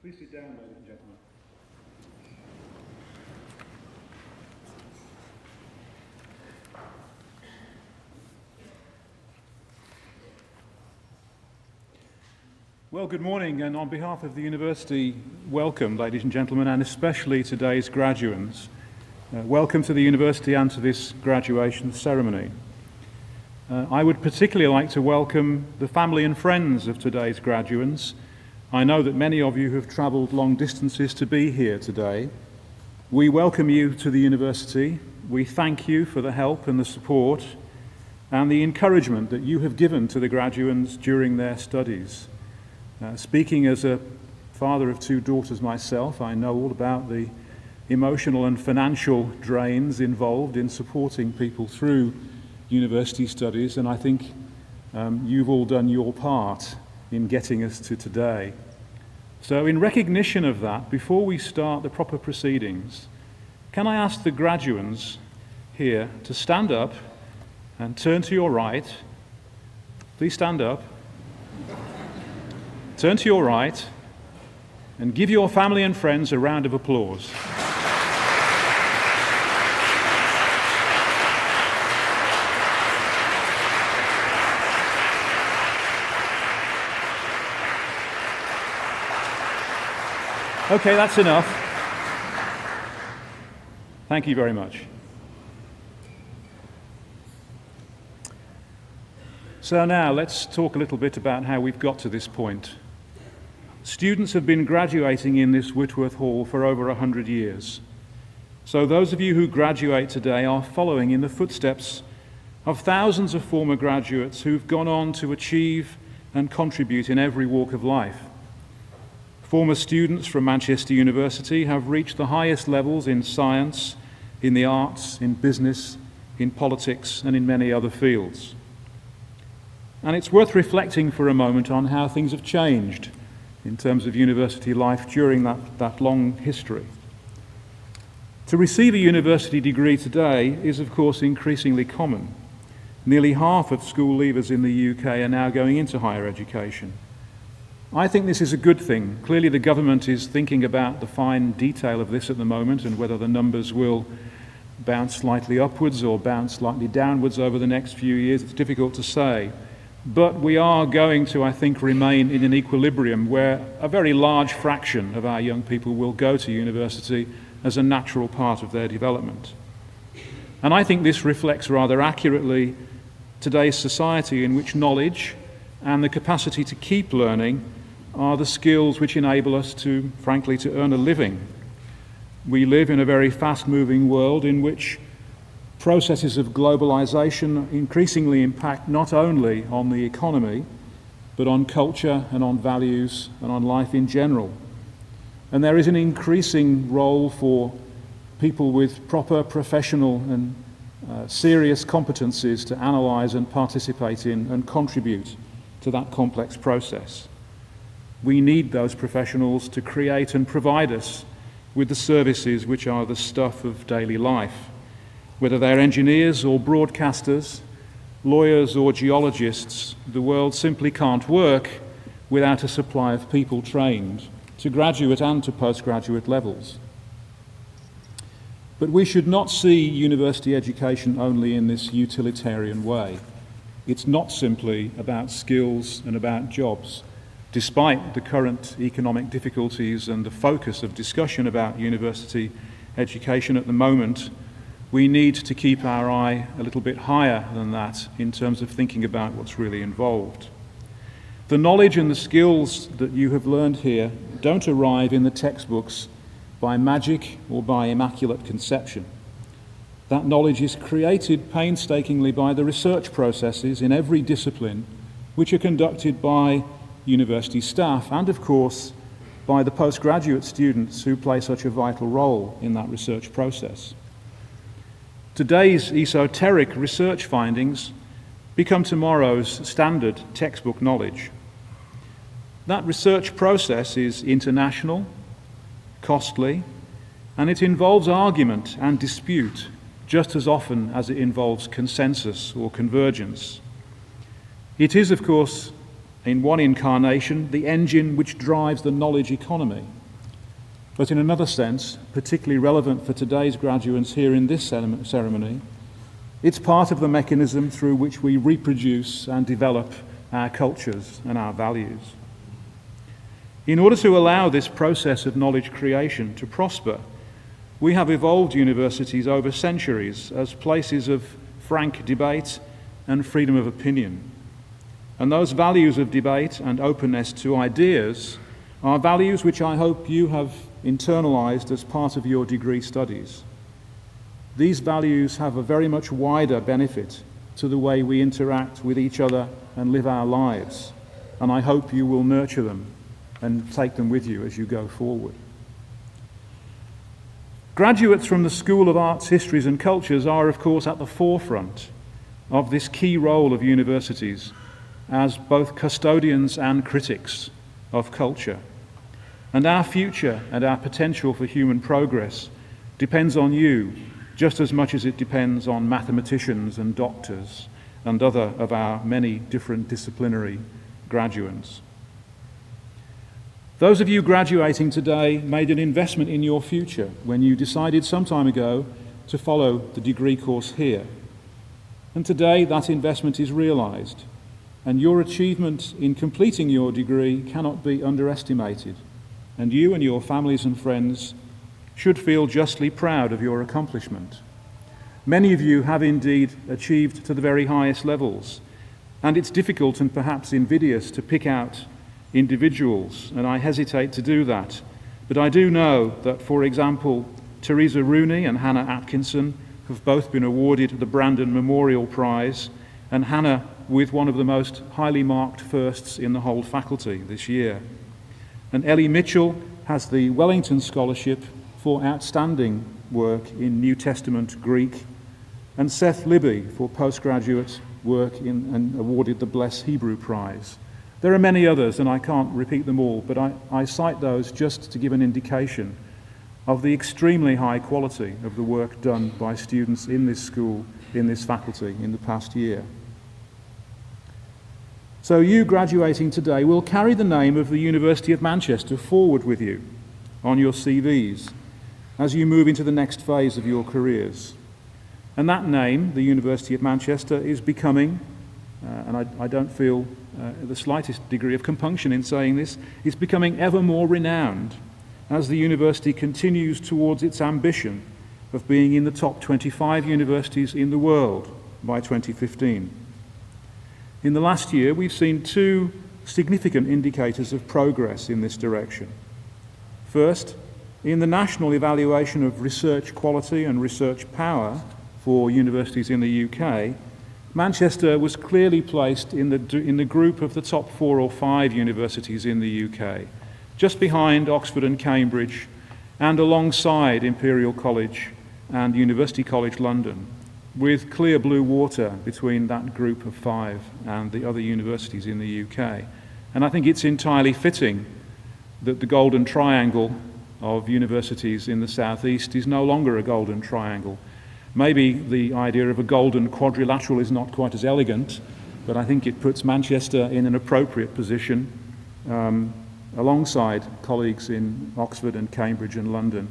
Please sit down, ladies and gentlemen. Well, good morning, and on behalf of the university, welcome, ladies and gentlemen, and especially today's graduates. Welcome to the university and to this graduation ceremony. I would particularly like to welcome the family and friends of today's graduates. I know that many of you have travelled long distances to be here today. We welcome you to the university. We thank you for the help and the support and the encouragement that you have given to the graduates during their studies. Speaking as a father of two daughters myself, I know all about the emotional and financial drains involved in supporting people through university studies, and I think you've all done your part in getting us to today. So in recognition of that, before we start the proper proceedings, can I ask the graduates here to stand up and turn to your right. Please stand up. Turn to your right and give your family and friends a round of applause. Okay, that's enough. Thank you very much. So now let's talk a little bit about how we've got to this point. Students have been graduating in this Whitworth Hall for over 100 years. So those of you who graduate today are following in the footsteps of thousands of former graduates who've gone on to achieve and contribute in every walk of life. Former students from Manchester University have reached the highest levels in science, in the arts, in business, in politics, and in many other fields. And it's worth reflecting for a moment on how things have changed in terms of university life during that long history. To receive a university degree today is, of course, increasingly common. Nearly half of school leavers in the UK are now going into higher education. I think this is a good thing. Clearly the government is thinking about the fine detail of this at the moment and whether the numbers will bounce slightly upwards or bounce slightly downwards over the next few years. It's difficult to say. But we are going to, I think, remain in an equilibrium where a very large fraction of our young people will go to university as a natural part of their development. And I think this reflects rather accurately today's society, in which knowledge and the capacity to keep learning are the skills which enable us to, frankly, to earn a living. We live in a very fast-moving world in which processes of globalization increasingly impact not only on the economy, but on culture and on values and on life in general. And there is an increasing role for people with proper professional and serious competencies to analyze and participate in and contribute to that complex process. We need those professionals to create and provide us with the services which are the stuff of daily life. Whether they're engineers or broadcasters, lawyers or geologists, the world simply can't work without a supply of people trained to graduate and to postgraduate levels. But we should not see university education only in this utilitarian way. It's not simply about skills and about jobs. Despite the current economic difficulties and the focus of discussion about university education at the moment, we need to keep our eye a little bit higher than that in terms of thinking about what's really involved. The knowledge and the skills that you have learned here don't arrive in the textbooks by magic or by immaculate conception. That knowledge is created painstakingly by the research processes in every discipline which are conducted by university staff and, of course, by the postgraduate students who play such a vital role in that research process. Today's esoteric research findings become tomorrow's standard textbook knowledge. That research process is international, costly, and it involves argument and dispute just as often as it involves consensus or convergence. It is, of course, in one incarnation, the engine which drives the knowledge economy. But in another sense, particularly relevant for today's graduates here in this ceremony, it's part of the mechanism through which we reproduce and develop our cultures and our values. In order to allow this process of knowledge creation to prosper, we have evolved universities over centuries as places of frank debate and freedom of opinion. And those values of debate and openness to ideas are values which I hope you have internalized as part of your degree studies. These values have a very much wider benefit to the way we interact with each other and live our lives, and I hope you will nurture them and take them with you as you go forward. Graduates from the School of Arts, Histories and Cultures are, of course, at the forefront of this key role of universities as both custodians and critics of culture. And our future and our potential for human progress depends on you just as much as it depends on mathematicians and doctors and other of our many different disciplinary graduates. Those of you graduating today made an investment in your future when you decided some time ago to follow the degree course here. And today that investment is realized, and your achievement in completing your degree cannot be underestimated. And you and your families and friends should feel justly proud of your accomplishment. Many of you have indeed achieved to the very highest levels, and it's difficult and perhaps invidious to pick out individuals, and I hesitate to do that. But I do know that, for example, Teresa Rooney and Hannah Atkinson have both been awarded the Brandon Memorial Prize, and Hannah with one of the most highly marked firsts in the whole faculty this year. And Ellie Mitchell has the Wellington Scholarship for outstanding work in New Testament Greek, and Seth Libby for postgraduate work and awarded the Bless Hebrew Prize. There are many others, and I can't repeat them all, but I cite those just to give an indication of the extremely high quality of the work done by students in this school, in this faculty, in the past year. So you graduating today will carry the name of the University of Manchester forward with you on your CVs as you move into the next phase of your careers. And that name, the University of Manchester, is becoming and I don't feel the slightest degree of compunction in saying this, is becoming ever more renowned as the university continues towards its ambition of being in the top 25 universities in the world by 2015. In the last year, we've seen two significant indicators of progress in this direction. First, in the national evaluation of research quality and research power for universities in the UK, Manchester was clearly placed in the group of the top 4 or 5 universities in the UK, just behind Oxford and Cambridge, and alongside Imperial College and University College London, with clear blue water between that group of 5 and the other universities in the UK. And I think it's entirely fitting that the golden triangle of universities in the southeast is no longer a golden triangle. Maybe the idea of a golden quadrilateral is not quite as elegant, but I think it puts Manchester in an appropriate position alongside colleagues in Oxford and Cambridge and London,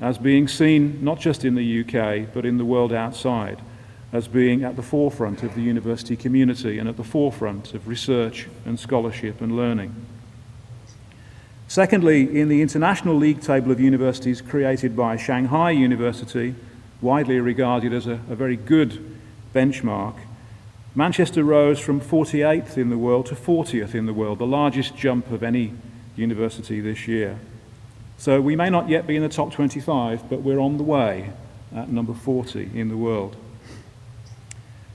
as being seen not just in the UK, but in the world outside, as being at the forefront of the university community and at the forefront of research and scholarship and learning. Secondly, in the International League Table of Universities created by Shanghai University, widely regarded as a very good benchmark, Manchester rose from 48th in the world to 40th in the world, the largest jump of any university this year. So we may not yet be in the top 25, but we're on the way at number 40 in the world.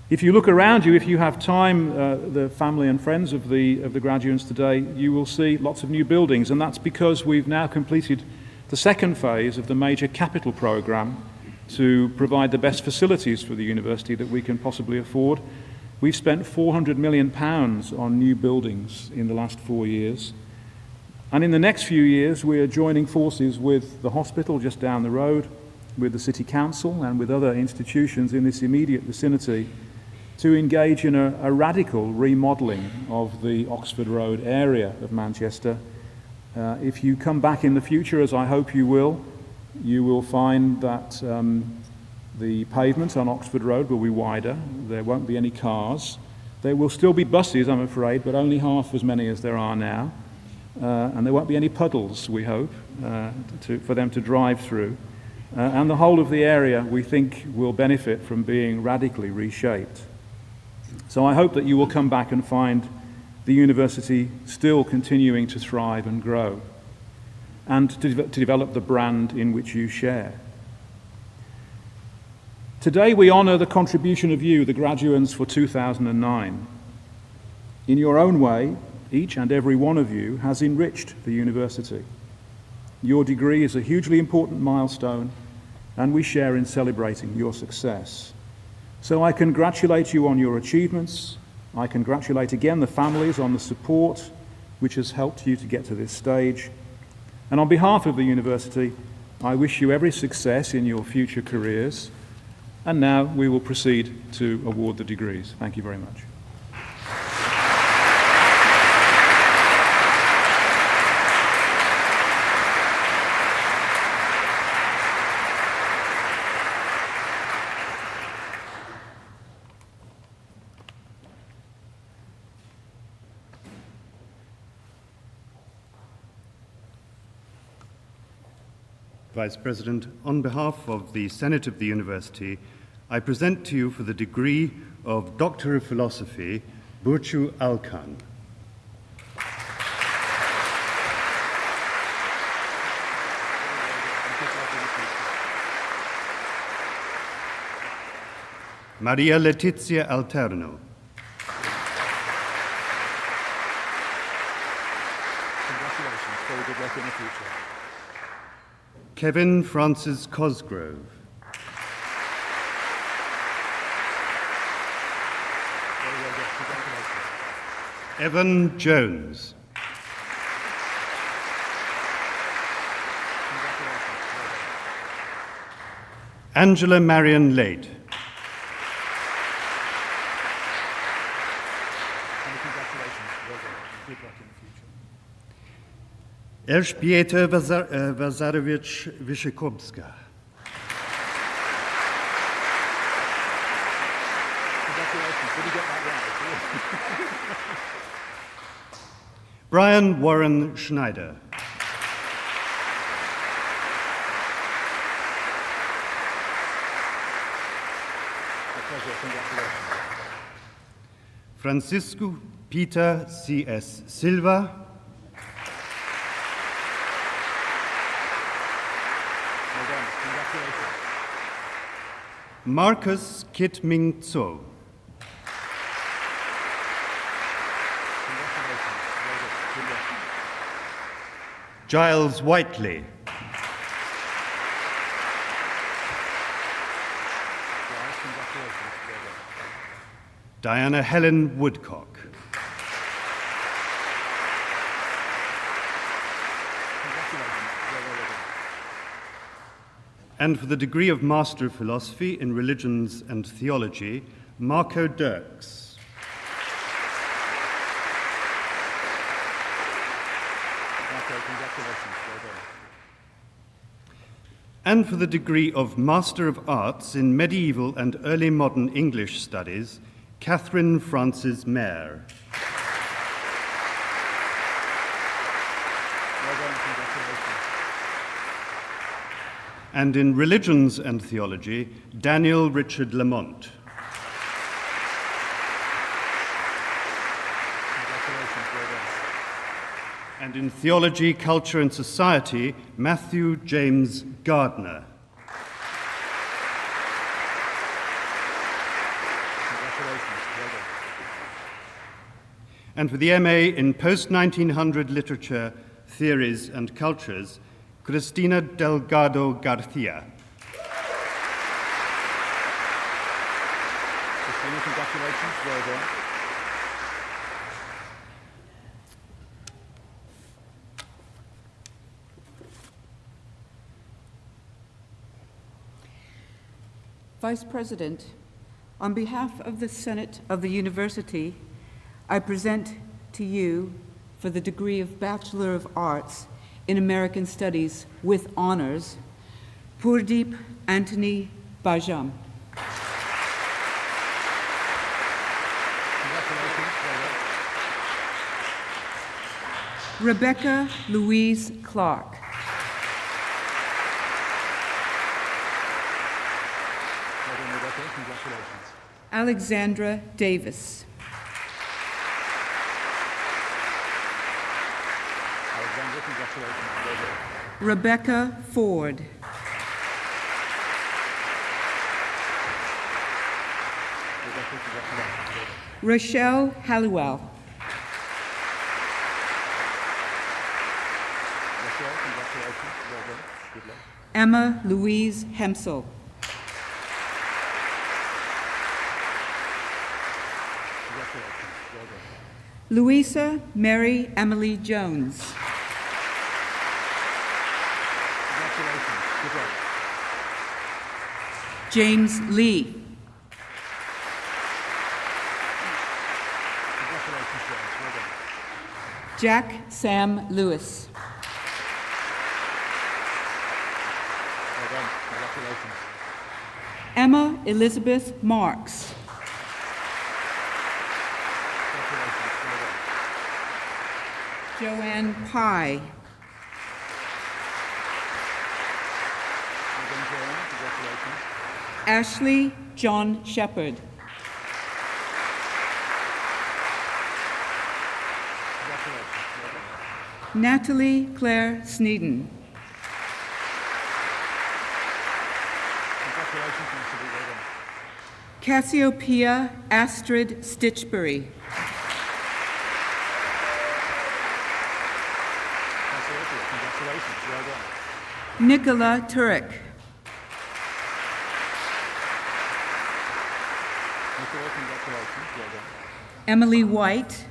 If you look around you, if you have time, the family and friends of the graduates today, you will see lots of new buildings, and that's because we've now completed the second phase of the major capital programme to provide the best facilities for the university that we can possibly afford. We've spent £400 million on new buildings in the last 4 years. And in the next few years, we are joining forces with the hospital just down the road, with the City Council and with other institutions in this immediate vicinity to engage in a radical remodelling of the Oxford Road area of Manchester. If you come back in the future, as I hope you will find that the pavement on Oxford Road will be wider. There won't be any cars. There will still be buses, I'm afraid, but only half as many as there are now. And there won't be any puddles, we hope, for them to drive through. And the whole of the area, we think, will benefit from being radically reshaped. So I hope that you will come back and find the university still continuing to thrive and grow, and to develop the brand in which you share. Today we honour the contribution of you, the graduates, for 2009. In your own way, each and every one of you has enriched the university. Your degree is a hugely important milestone, and we share in celebrating your success. So I congratulate you on your achievements. I congratulate again the families on the support which has helped you to get to this stage. And on behalf of the university, I wish you every success in your future careers. And now we will proceed to award the degrees. Thank you very much. Vice President, on behalf of the Senate of the University, I present to you for the degree of Doctor of Philosophy, Burcu Alkan. Maria Letizia Alterno. Congratulations. Very good luck in the future. Kevin Francis Cosgrove. Evan Jones. Angela Marion Lade. Elżbieta Wazarowicz-Wyszykomska. Congratulations. Did you get that right? Brian Warren Schneider. Francisco Peter C.S. Silva. Marcus Kit Ming Tso. Giles Whiteley. Diana Helen Woodcock. And for the degree of Master of Philosophy in Religions and Theology, Marco Dirks. And for the degree of Master of Arts in Medieval and Early Modern English Studies, Catherine Frances Mayer. And in Religions and Theology, Daniel Richard Lamont. And in Theology, Culture and Society, Matthew James Gardner. And for the MA in Post-1900 Literature, Theories and Cultures, Cristina Delgado Garcia. Cristina, congratulations. Well done. Vice President, on behalf of the Senate of the University, I present to you for the degree of Bachelor of Arts in American Studies with honors, Purdeep Anthony Bajam. Rebecca Louise Clark. Alexandra Davis. Alexandra, congratulations. Rebecca Ford. Rebecca, congratulations. Rochelle Halliwell. Rochelle, congratulations. Well done. Good luck. Emma Louise Hemsel. Congratulations. Well done. Louisa Mary Emily Jones. Congratulations. Good luck. James Lee. Congratulations, James. Well done. Jack Sam Lewis. Well done. Congratulations. Emma Elizabeth Marks. Congratulations. Well done. Joanne Pye. Well done, Joanne. Congratulations. Ashley John Shepard. Congratulations. Well done. Natalie Claire Sneeden. Congratulations, Natalie. Well done. Cassiopeia Astrid Stitchbury. Cassiopeia, congratulations. Well done. Nicola Turek. Nicola, congratulations. Well done. Emily White.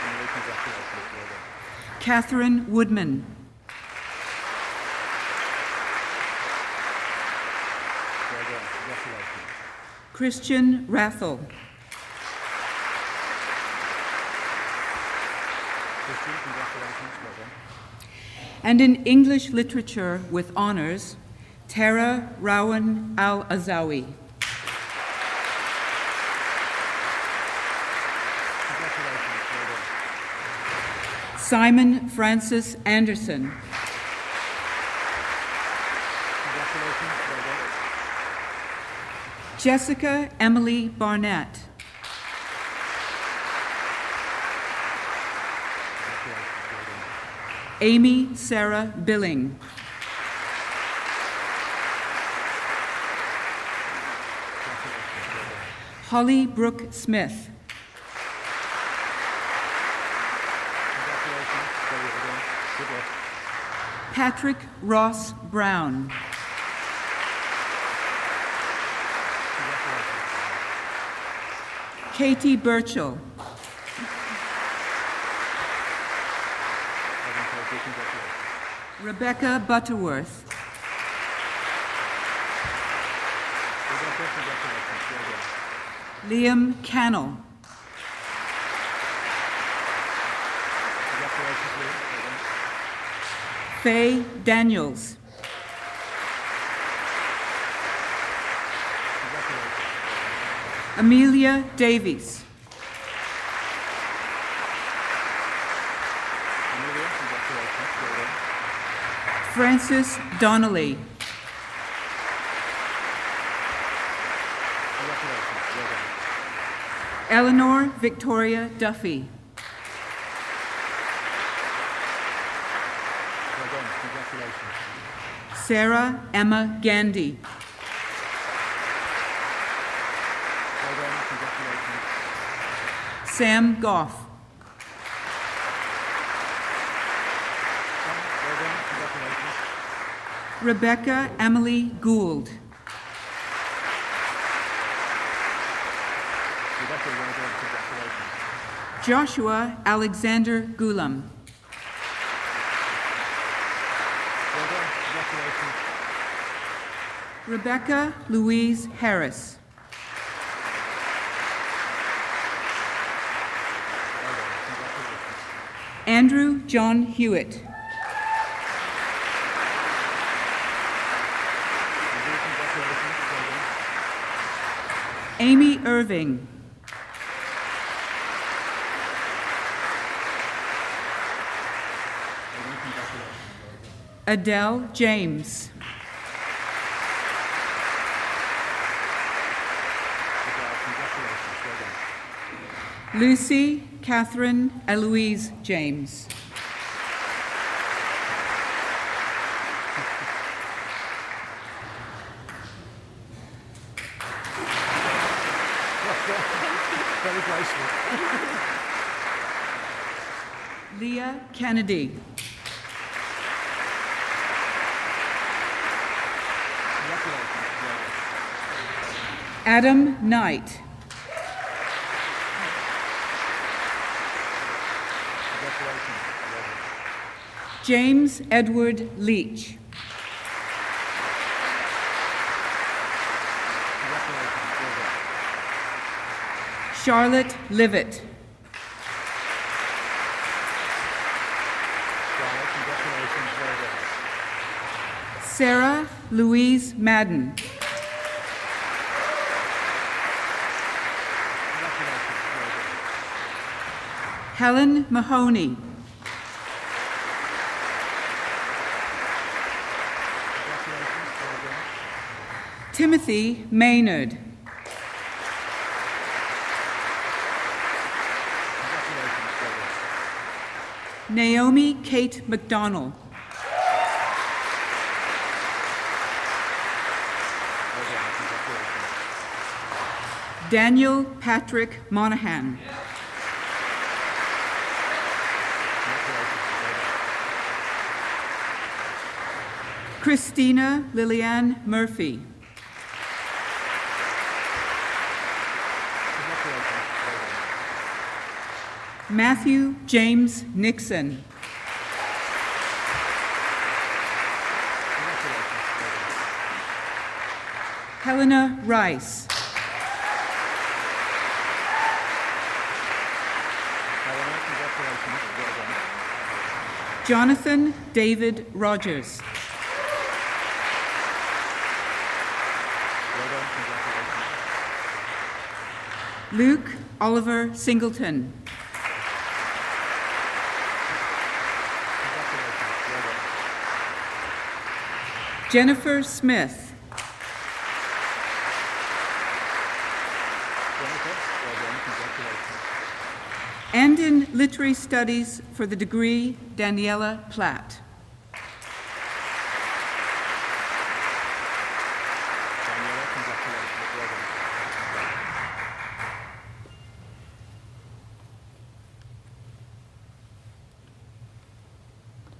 Emily, congratulations. Well done. Catherine Woodman. Well done. Congratulations. Christian Rathel. Christian, congratulations. Well done. And in English Literature with honors, Tara Rowan Al-Azawi. Simon Francis Anderson. Jessica Emily Barnett. Amy Sarah Billing. Holly Brooke Smith. Patrick Ross Brown. Katie Burchell. Rebecca Butterworth. Liam Cannell. Faye Daniels. Amelia Davies. Francis Donnelly. Eleanor Victoria Duffy. Sarah Emma Gandy. Sam Goff. Rebecca Emily Gould. Joshua Alexander Gulam. Rebecca Louise Harris. Andrew John Hewitt. Amy Irving. Adele James. Lucy Catherine Eloise James. Very graceful. Leah Kennedy. Adam Knight. James Edward Leach. Charlotte Livet. Sarah Louise Madden. Helen Mahoney. Timothy Maynard. Naomi Kate McDonnell. Daniel Patrick Monahan. Christina Lillian Murphy. Matthew James Nixon. Helena Rice. Jonathan David Rogers. Luke Oliver Singleton. Jennifer Smith. And in Literary Studies for the degree, Daniela Platt.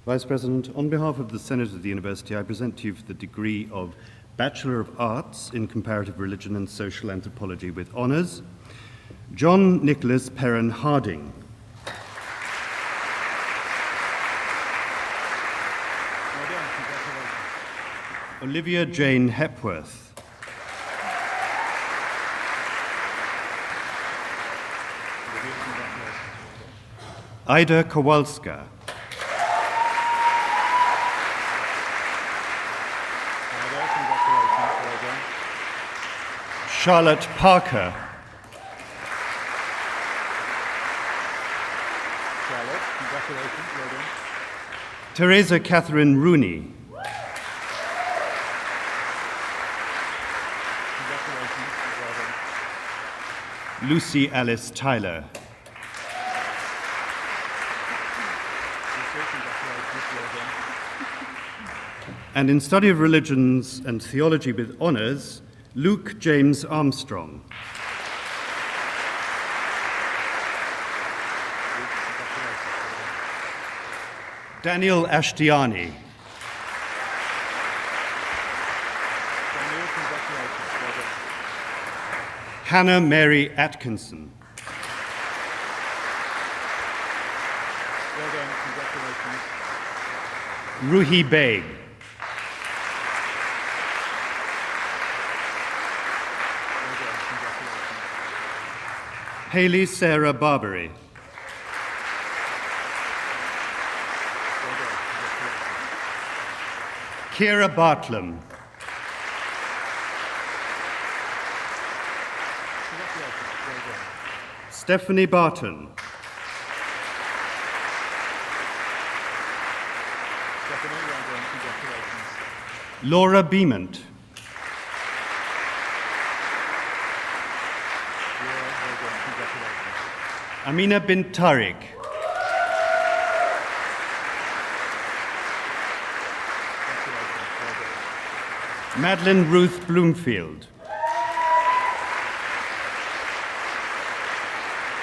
Vice President, on behalf of the Senate of the University, I present to you for the degree of Bachelor of Arts in Comparative Religion and Social Anthropology with honours, John Nicholas Perrin Harding. Olivia Jane Hepworth. Ida Kowalska. Charlotte Parker. Charlotte, congratulations, well done. Teresa Catherine Rooney. Congratulations, well done. Lucy Alice Tyler. Congratulations, well done. And in Study of Religions and Theology with honours, Luke James Armstrong. Daniel Ashtiani. Daniel, congratulations, well done. Hannah Mary Atkinson. Well done, congratulations. Ruhi Beg. Well done, congratulations. Hayley Sarah Barbary. Well done, congratulations. Kira Bartlam. Congratulations, well done. Stephanie Barton. Stephanie, well done, congratulations. Laura Beament. Laura, well done, congratulations. Amina bin Tariq. Congratulations, well done. Madeline Ruth Bloomfield.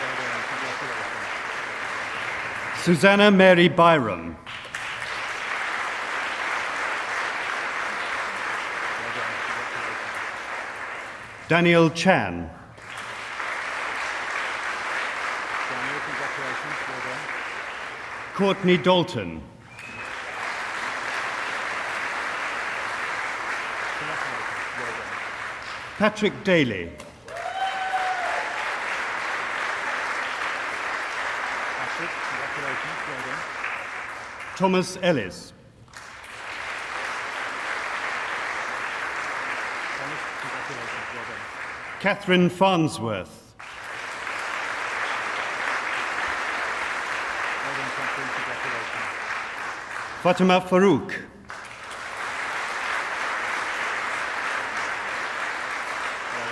Well done, congratulations. Susanna Mary Byram. Well done, congratulations. Daniel Chan. Daniel, congratulations, well done. Courtney Dalton. Congratulations, well done. Patrick Daly. Patrick, congratulations, well done. Thomas Ellis. Thomas, congratulations, well done. Catherine Farnsworth. Well done, Catherine, congratulations. Fatima Farouk.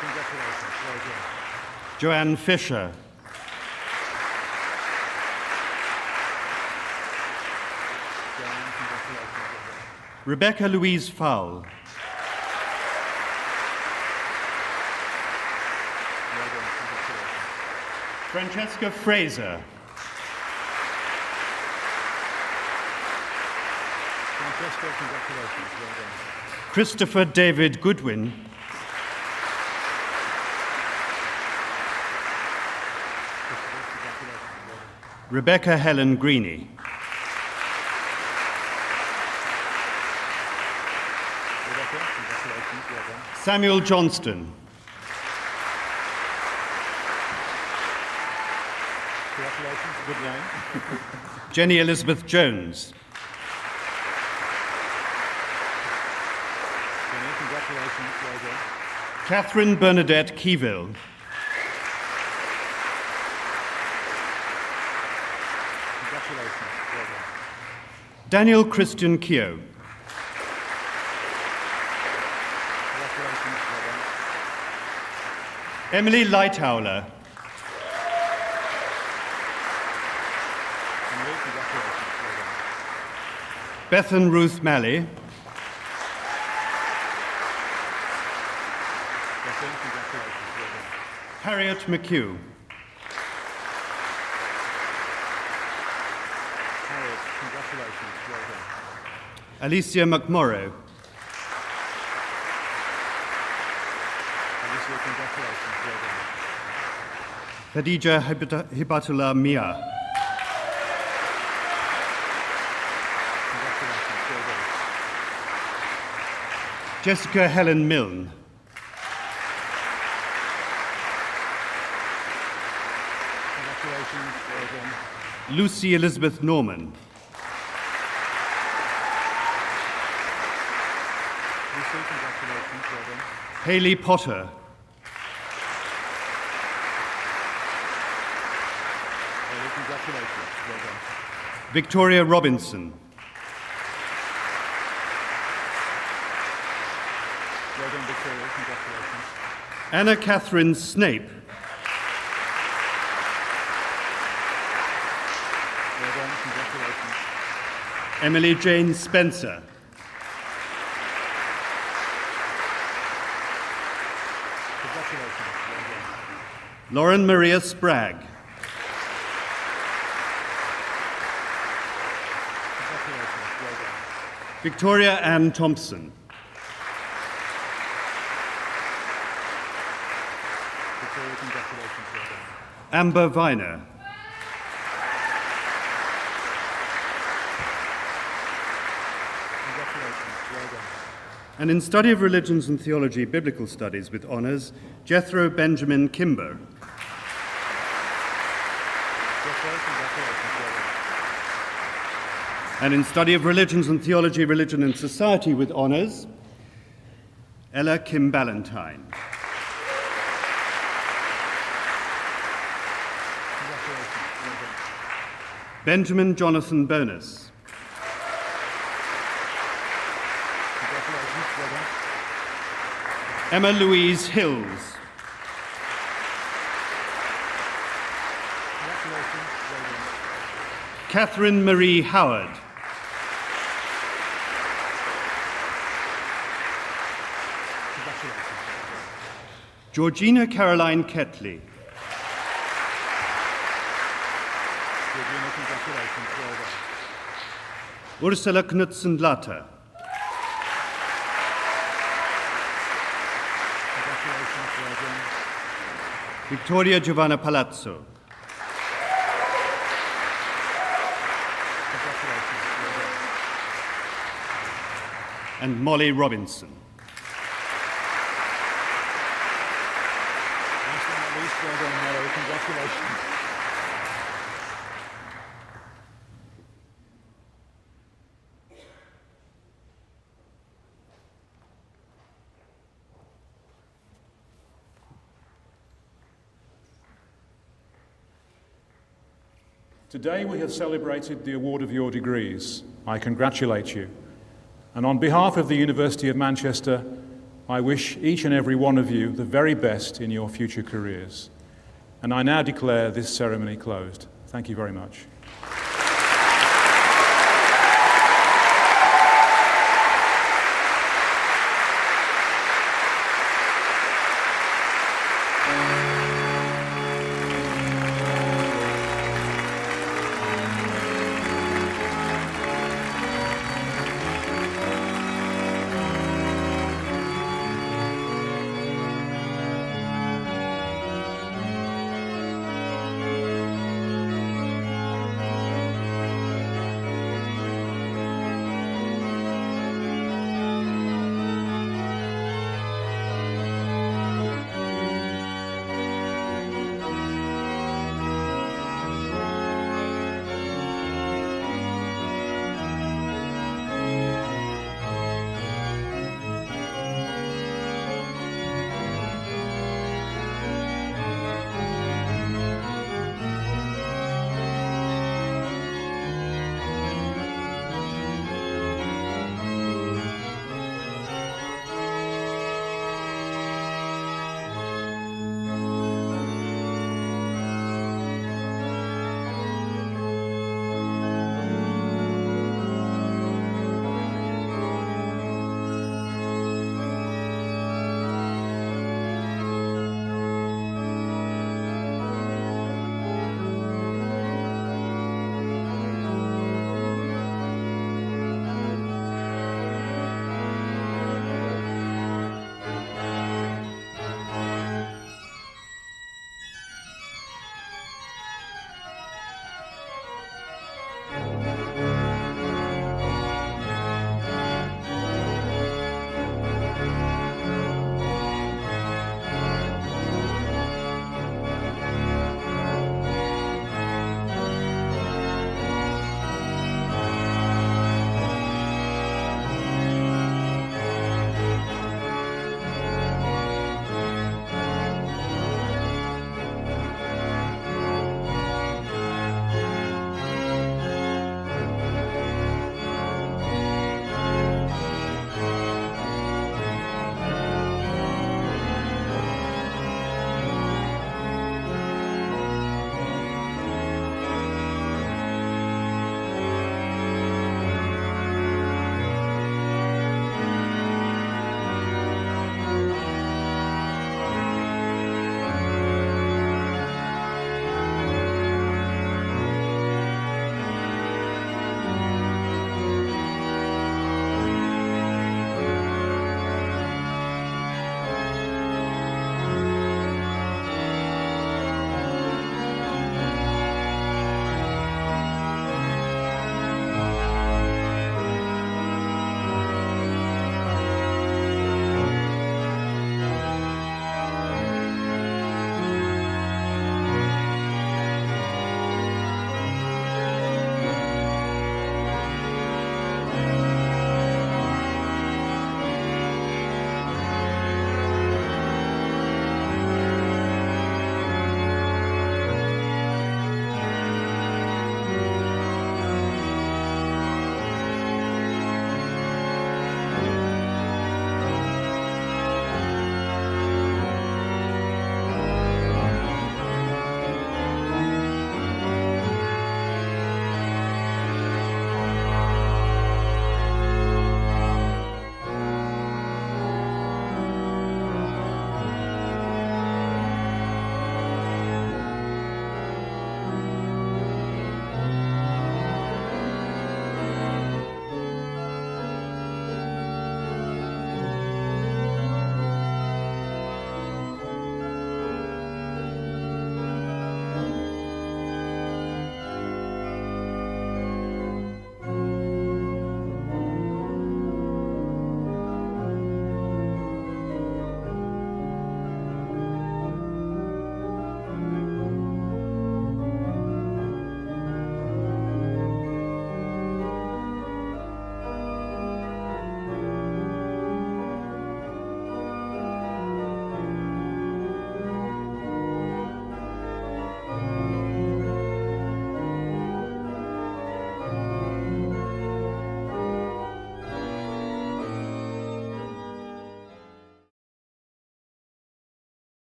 Congratulations, well done. Joanne Fisher. Joanne, congratulations, well done. Rebecca Louise Fowle. Well done, congratulations. Francesca Fraser. Francesca, congratulations, well done. Christopher David Goodwin. Christopher, congratulations, well done. Rebecca Helen Greeny. Rebecca, congratulations, well done. Samuel Johnston. Congratulations, good name. Jenny Elizabeth Jones. Jenny, congratulations, well done. Catherine Bernadette Keyville. Congratulations, well done. Daniel Christian Keogh. Emily Lighthowler. Bethan Ruth Malley. Harriet McHugh. Harriet, congratulations. Well done. Alicia McMorrow. Alicia, congratulations. Well done. Khadija Hibatullah Mia. Congratulations. Well done. Jessica Helen Milne. Congratulations. Well done. Lucy Elizabeth Norman. Lucy, congratulations. Well done. Hayley Potter. Hayley, congratulations. Well done. Victoria Robinson. Well done, Victoria. Congratulations. Anna Catherine Snape. Well done. Congratulations. Emily Jane Spencer. Congratulations. Well done. Lauren Maria Spragg. Congratulations. Well done. Victoria Ann Thompson. Victoria, congratulations. Well done. Amber Viner. Congratulations. Well done. And in Study of Religions and Theology, Biblical Studies with honours, Jethro Benjamin Kimber. Jethro, congratulations. Well done. And in Study of Religions and Theology, Religion and Society with honours, Ella Kim Ballantyne. Congratulations. Well done. Benjamin Jonathan Bonus. Congratulations. Well done. Emma Louise Hills. Congratulations. Well done. Catherine Marie Howard. Congratulations. Georgina Caroline Ketley. Georgina, congratulations. Well done. Ursula Knudsen-Latter. Congratulations. Well done. Victoria Giovanna Palazzo. Congratulations. Well done. And Molly Robinson. Last but not least, well done, Molly. Congratulations. Today we have celebrated the award of your degrees. I congratulate you. And on behalf of the University of Manchester, I wish each and every one of you the very best in your future careers. And I now declare this ceremony closed. Thank you very much.